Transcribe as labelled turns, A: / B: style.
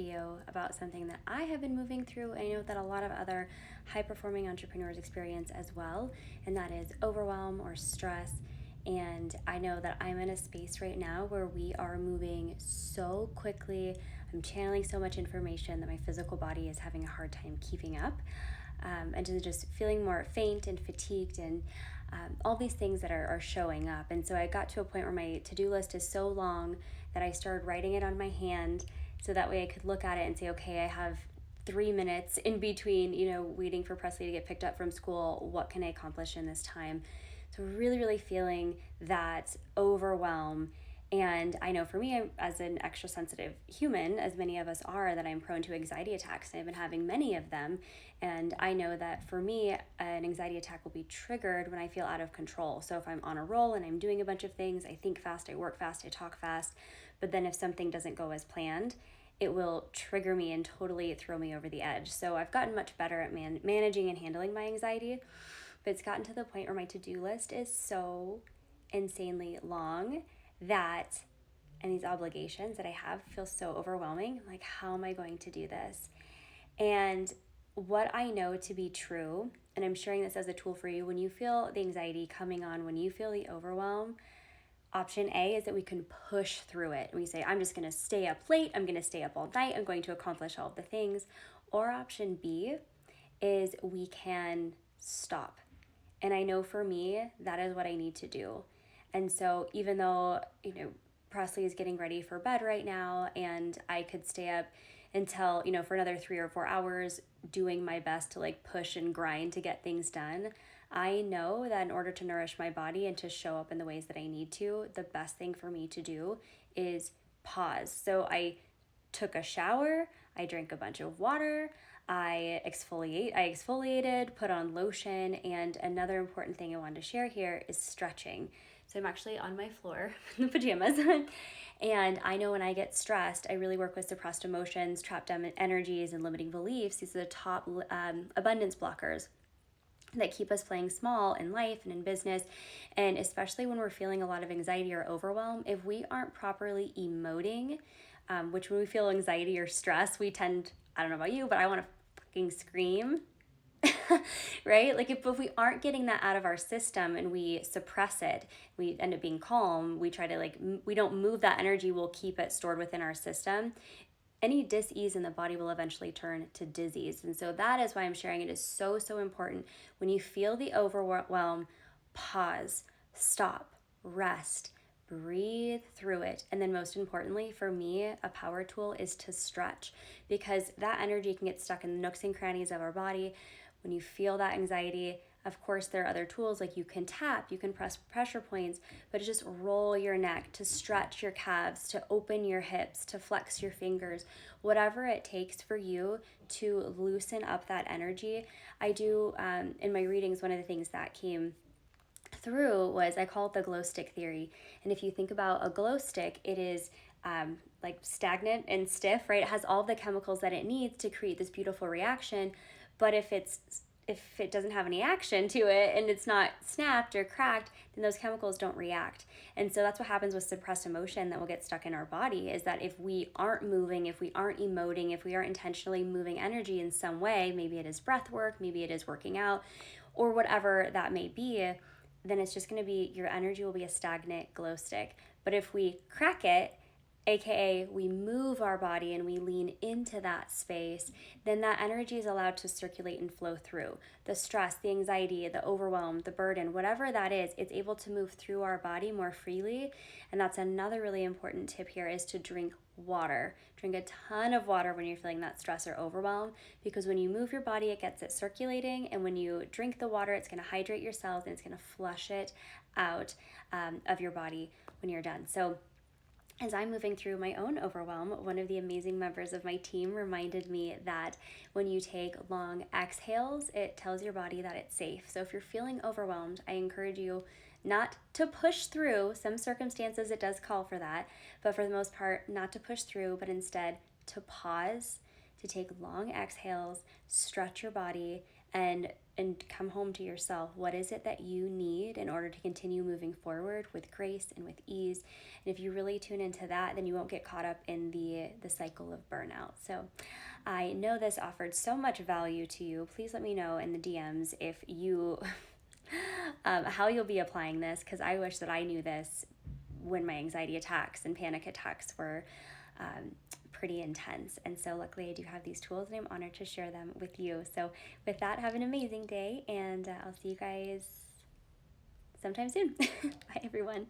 A: video about something that I have been moving through. I know that a lot of other high-performing entrepreneurs experience as well, and that is overwhelm or stress. And I know that I'm in a space right now where we are moving so quickly. I'm channeling so much information that my physical body is having a hard time keeping up. And just feeling more faint and fatigued and all these things that are showing up. And so I got to a point where my to-do list is so long that I started writing it on my hand so that way I could look at it and say, okay, I have 3 minutes in between, waiting for Presley to get picked up from school. What can I accomplish in this time? So really, really feeling that overwhelm. And I know for me, as an extra sensitive human, as many of us are, that I'm prone to anxiety attacks. And I've been having many of them. And I know that for me, an anxiety attack will be triggered when I feel out of control. So if I'm on a roll and I'm doing a bunch of things, I think fast, I work fast, I talk fast. But then if something doesn't go as planned, it will trigger me and totally throw me over the edge. So I've gotten much better at managing and handling my anxiety. But it's gotten to the point where my to-do list is so insanely long that, and these obligations that I have feel so overwhelming. I'm like, how am I going to do this? And what I know to be true, and I'm sharing this as a tool for you, when you feel the anxiety coming on, when you feel the overwhelm, option A is that we can push through it. We say, I'm just going to stay up late. I'm going to stay up all night. I'm going to accomplish all the things. Or option B is we can stop. And I know for me, that is what I need to do. And so even though, Presley is getting ready for bed right now and I could stay up until, for another 3 or 4 hours doing my best to push and grind to get things done, I know that in order to nourish my body and to show up in the ways that I need to, the best thing for me to do is pause. So I took a shower, I drank a bunch of water, I exfoliated, put on lotion, and another important thing I wanted to share here is stretching. So I'm actually on my floor in the pajamas, and I know when I get stressed, I really work with suppressed emotions, trapped energies, and limiting beliefs. These are the top abundance blockers that keep us playing small in life and in business. And especially when we're feeling a lot of anxiety or overwhelm, if we aren't properly emoting, which when we feel anxiety or stress, we tend, I don't know about you, but I want to fucking scream, right? If we aren't getting that out of our system and we suppress it, we end up being calm, we try to we don't move that energy, we'll keep it stored within our system. Any dis-ease in the body will eventually turn to disease. And so that is why I'm sharing it is so, so important. When you feel the overwhelm, pause, stop, rest, breathe through it. And then most importantly, for me, a power tool is to stretch, because that energy can get stuck in the nooks and crannies of our body. When you feel that anxiety, of course, there are other tools you can tap, you can press pressure points, but just roll your neck, to stretch your calves, to open your hips, to flex your fingers, whatever it takes for you to loosen up that energy. I do, in my readings, one of the things that came through was, I call it the glow stick theory. And if you think about a glow stick, it is stagnant and stiff, right? It has all the chemicals that it needs to create this beautiful reaction. But if it doesn't have any action to it and it's not snapped or cracked, then those chemicals don't react. And so that's what happens with suppressed emotion that will get stuck in our body, is that if we aren't moving, if we aren't emoting, if we aren't intentionally moving energy in some way, maybe it is breath work, maybe it is working out, or whatever that may be, then it's just going to be, your energy will be a stagnant glow stick. But if we crack it, aka we move our body and we lean into that space, then that energy is allowed to circulate and flow through. The stress, the anxiety, the overwhelm, the burden, whatever that is, it's able to move through our body more freely. And that's another really important tip here, is to drink water. Drink a ton of water when you're feeling that stress or overwhelm, because when you move your body, it gets it circulating. And when you drink the water, it's going to hydrate your cells and it's going to flush it out of your body when you're done. So as I'm moving through my own overwhelm, one of the amazing members of my team reminded me that when you take long exhales, it tells your body that it's safe. So if you're feeling overwhelmed, I encourage you not to push through. Some circumstances it does call for that, but for the most part, not to push through, but instead to pause, to take long exhales, stretch your body, and come home to yourself. What is it that you need in order to continue moving forward with grace and with ease? And if you really tune into that, then you won't get caught up in the cycle of burnout. So I know this offered so much value to you. Please let me know in the DMs if you how you'll be applying this, because I wish that I knew this when my anxiety attacks and panic attacks were pretty intense. And so luckily I do have these tools, and I'm honored to share them with you. So with that, have an amazing day, and I'll see you guys sometime soon. Bye, everyone.